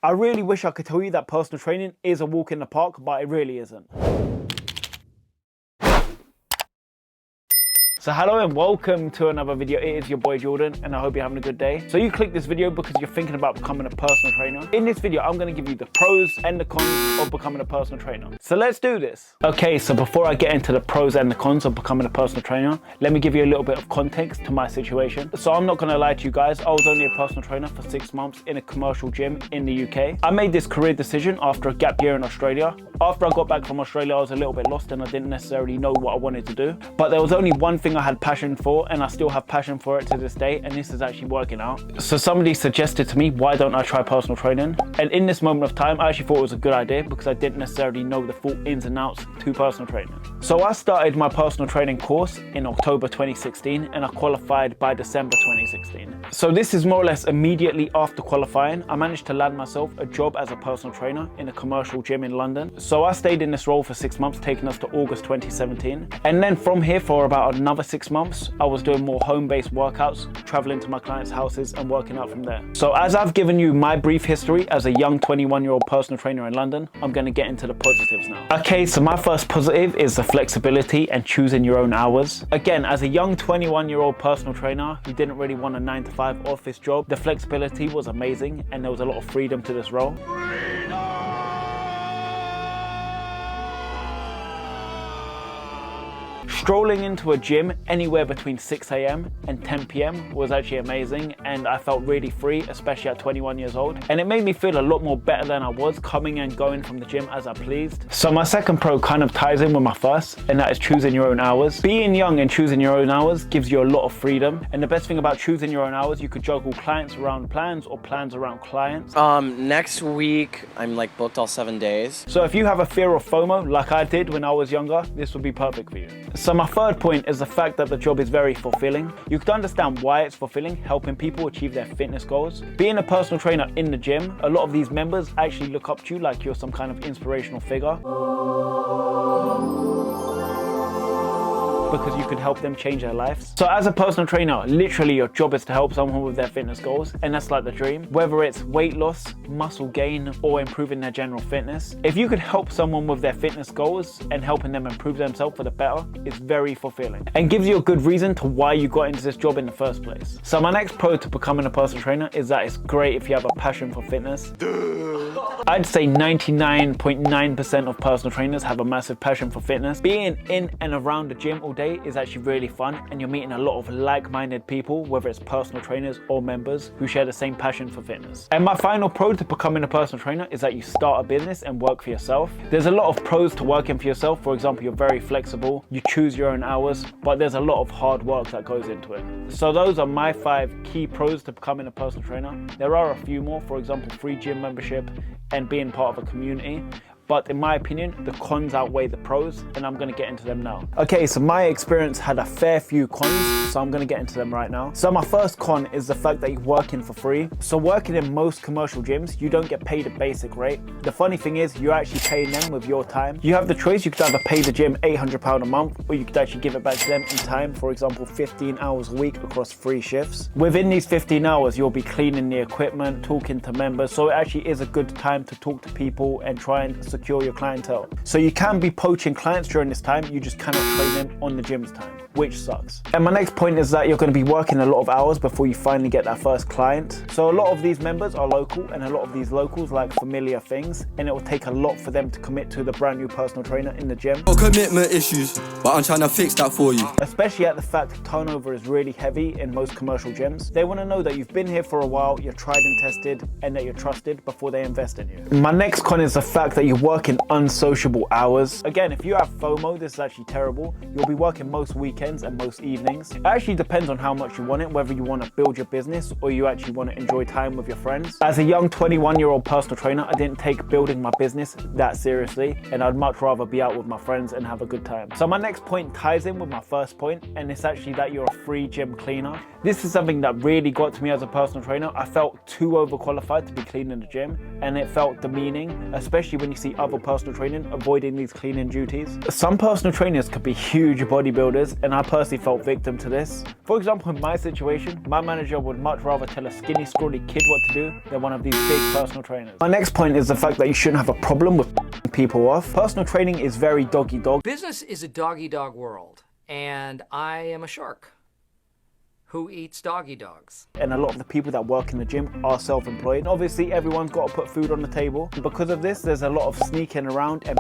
I really wish I could tell you that personal training is a walk in the park, but it really isn't. So hello and welcome to another video. It is your boy Jordan and I hope you're having a good day. So you clicked this video because you're thinking about becoming a personal trainer. In this video, I'm going to give you the pros and the cons of becoming a personal trainer. So let's do this. Okay, so before I get into the pros and the cons of becoming a personal trainer, let me give you a little bit of context to my situation. So I'm not going to lie to you guys, I was only a personal trainer for 6 months in a commercial gym in the UK. I made this career decision after a gap year in Australia. After I got back from Australia, I was a little bit lost and I didn't necessarily know what I wanted to do. But there was only one thing I had passion for, and I still have passion for it to this day, and this is actually working out. So somebody suggested to me, why don't I try personal training? And in this moment of time, I actually thought it was a good idea because I didn't necessarily know the full ins and outs to personal training. So I started my personal training course in October 2016 and I qualified by December 2016. So this is more or less immediately after qualifying, I managed to land myself a job as a personal trainer in a commercial gym in London. So I stayed in this role for 6 months, taking us to August 2017. And then from here for about another 6 months, I was doing more home-based workouts, traveling to my clients' houses and working out from there. So as I've given you my brief history as a young 21-year-old personal trainer in London, I'm going to get into the positives now. Okay, so my first positive is the flexibility and choosing your own hours. Again, as a young 21-year-old personal trainer who didn't really want a 9-to-5 office job, the flexibility was amazing and there was a lot of freedom to this role. Strolling into a gym anywhere between 6 AM and 10 PM was actually amazing, and I felt really free, especially at 21 years old. And it made me feel a lot more better than I was, coming and going from the gym as I pleased. So my second pro kind of ties in with my first, and that is choosing your own hours. Being young and choosing your own hours gives you a lot of freedom. And the best thing about choosing your own hours, you could juggle clients around plans or plans around clients. Next week, I'm like booked all 7 days. So if you have a fear of FOMO, like I did when I was younger, this would be perfect for you. So my third point is the fact that the job is very fulfilling. You could understand why it's fulfilling, helping people achieve their fitness goals. Being a personal trainer in the gym, a lot of these members actually look up to you like you're some kind of inspirational figure, because you can help them change their lives. So as a personal trainer, literally your job is to help someone with their fitness goals, and that's like the dream. Whether it's weight loss, muscle gain, or improving their general fitness. If you could help someone with their fitness goals and helping them improve themselves for the better, it's very fulfilling and gives you a good reason to why you got into this job in the first place. So my next pro to becoming a personal trainer is that it's great if you have a passion for fitness. I'd say 99.9% of personal trainers have a massive passion for fitness. Being in and around the gym all day is actually really fun, and you're meeting a lot of like-minded people, whether it's personal trainers or members who share the same passion for fitness. And my final pro to becoming a personal trainer is that you start a business and work for yourself. There's a lot of pros to working for yourself. For example, you're very flexible, you choose your own hours, but there's a lot of hard work that goes into it. So those are my 5 key pros to becoming a personal trainer. There are a few more, for example, free gym membership and being part of a community. But in my opinion, the cons outweigh the pros, and I'm going to get into them now. Okay, so my experience had a fair few cons, so I'm going to get into them right now. So my first con is the fact that you're working for free. So working in most commercial gyms, you don't get paid a basic rate. The funny thing is, you're actually paying them with your time. You have the choice, you could either pay the gym £800 a month, or you could actually give it back to them in time, for example, 15 hours a week across 3 shifts. Within these 15 hours, you'll be cleaning the equipment, talking to members, so it actually is a good time to talk to people and try and secure your clientele. So you can be poaching clients during this time, you just cannot train them on the gym's time, which sucks. And my next point is that you're going to be working a lot of hours before you finally get that first client. So a lot of these members are local, and a lot of these locals like familiar things, and it will take a lot for them to commit to the brand new personal trainer in the gym. Got commitment issues, but I'm trying to fix that for you. Especially at the fact that turnover is really heavy in most commercial gyms. They want to know that you've been here for a while, you're tried and tested, and that you're trusted before they invest in you. My next con is the fact that you work in unsociable hours. Again, if you have FOMO, this is actually terrible. You'll be working most weekends and most evenings. It actually depends on how much you want it, whether you want to build your business or you actually want to enjoy time with your friends. As a young 21-year-old personal trainer, I didn't take building my business that seriously, and I'd much rather be out with my friends and have a good time. So my next point ties in with my first point, and it's actually that you're a free gym cleaner. This is something that really got to me as a personal trainer. I felt too overqualified to be cleaning the gym, and it felt demeaning, especially when you see other personal training, avoiding these cleaning duties. Some personal trainers could be huge bodybuilders, and I personally felt victim to this. For example, in my situation, my manager would much rather tell a skinny, scrawny kid what to do than one of these big personal trainers. My next point is the fact that you shouldn't have a problem with people off. Personal training is very dog-eat-dog. Business is a dog-eat-dog world, and I am a shark who eats doggy dogs. And a lot of the people that work in the gym are self-employed. Obviously, everyone's got to put food on the table. Because of this, there's a lot of sneaking around and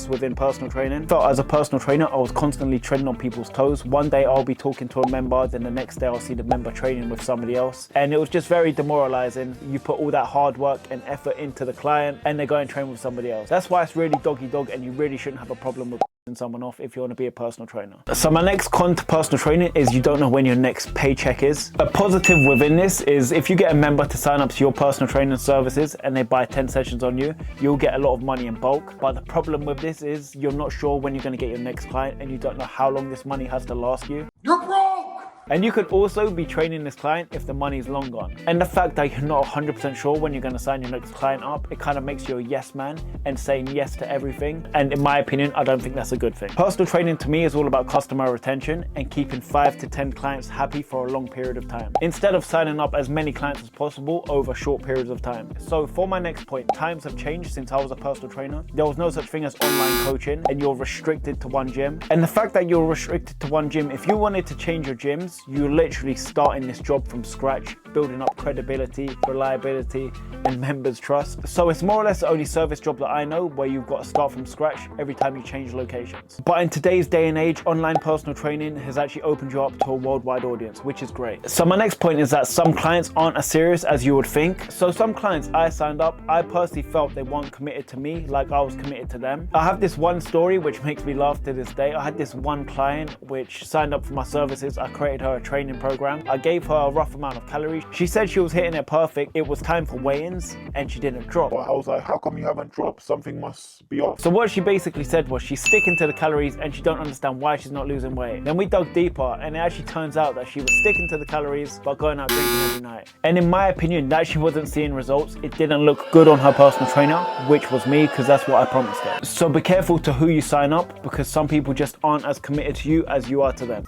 within personal training. So as a personal trainer, I was constantly treading on people's toes. One day I'll be talking to a member, then the next day I'll see the member training with somebody else. And it was just very demoralizing. You put all that hard work and effort into the client and they go and train with somebody else. That's why it's really dog-eat-dog, and you really shouldn't have a problem with someone off if you want to be a personal trainer. So my next con to personal training is you don't know when your next paycheck is. A positive within this is if you get a member to sign up to your personal training services and they buy 10 sessions on you, you'll get a lot of money in bulk. But the problem with this is you're not sure when you're going to get your next client, and you don't know how long this money has to last you. You're broke! And you could also be training this client if the money is long gone. And the fact that you're not 100% sure when you're going to sign your next client up, it kind of makes you a yes man and saying yes to everything. And in my opinion, I don't think that's a good thing. Personal training to me is all about customer retention and keeping 5 to 10 clients happy for a long period of time, instead of signing up as many clients as possible over short periods of time. So for my next point, times have changed since I was a personal trainer. There was no such thing as online coaching, and you're restricted to one gym. And the fact that you're restricted to one gym, if you wanted to change your gyms, you're literally starting this job from scratch, building up credibility, reliability, and members' trust. So it's more or less the only service job that I know where you've got to start from scratch every time you change locations. But in today's day and age, online personal training has actually opened you up to a worldwide audience, which is great. So my next point is that some clients aren't as serious as you would think. So some clients I signed up, I personally felt they weren't committed to me like I was committed to them. I have this one story which makes me laugh to this day. I had this one client which signed up for my services. I created her a training program. I gave her a rough amount of calories. She said she was hitting it perfect. It was time for weigh-ins and she didn't drop. I was like, how come you haven't dropped? Something must be off. So what she basically said was she's sticking to the calories and she don't understand why she's not losing weight. Then we dug deeper and it actually turns out that she was sticking to the calories but going out drinking every night. And in my opinion, that she wasn't seeing results. It didn't look good on her personal trainer, which was me, because that's what I promised her. So be careful to who you sign up, because some people just aren't as committed to you as you are to them.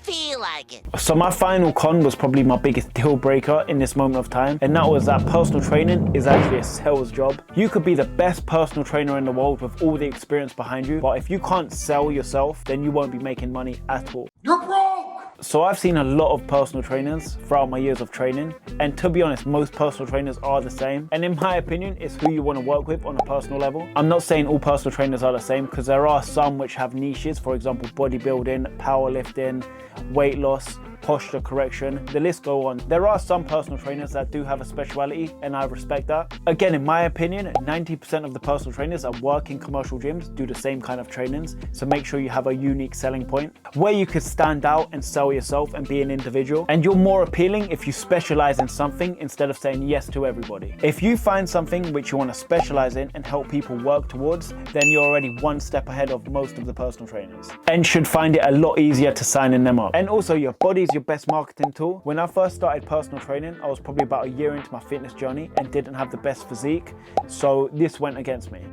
Feel like it. So my final con was probably my biggest deal breaker in this moment of time, and that was that personal training is actually a sales job. You could be the best personal trainer in the world with all the experience behind you, but if you can't sell yourself, then you won't be making money at all. You're broke! So I've seen a lot of personal trainers throughout my years of training, and to be honest, most personal trainers are the same. And in my opinion, it's who you want to work with on a personal level. I'm not saying all personal trainers are the same, because there are some which have niches, for example, bodybuilding, powerlifting, weight loss, posture correction, the list go on. There are some personal trainers that do have a speciality, and I respect that. Again, in my opinion, 90% of the personal trainers that work in commercial gyms do the same kind of trainings, so make sure you have a unique selling point where you could stand out and sell yourself and be an individual. And you're more appealing if you specialize in something instead of saying yes to everybody. If you find something which you want to specialize in and help people work towards, then you're already one step ahead of most of the personal trainers and should find it a lot easier to sign in them up. And also, your body is your best marketing tool. When I first started personal training, I was probably about a year into my fitness journey and didn't have the best physique, so this went against me.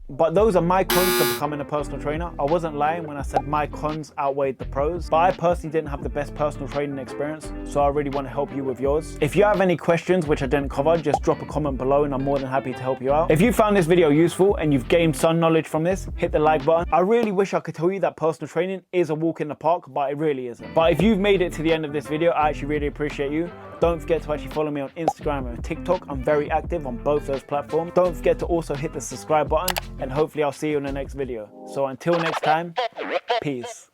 But those are my cons to becoming a personal trainer. I wasn't lying when I said my cons outweighed the pros, but I personally didn't have the best personal training experience, so I really want to help you with yours. If you have any questions which I didn't cover, just drop a comment below and I'm more than happy to help you out. If you found this video useful and you've gained some knowledge from this, hit the like button. I really wish I could tell you that personal training is a walk in the park, but it really isn't. But if you've made it to the end of this video, I actually really appreciate you. Don't forget to actually follow me on Instagram and TikTok. I'm very active on both those platforms. Don't forget to also hit the subscribe button, and hopefully I'll see you in the next video. So until next time, peace.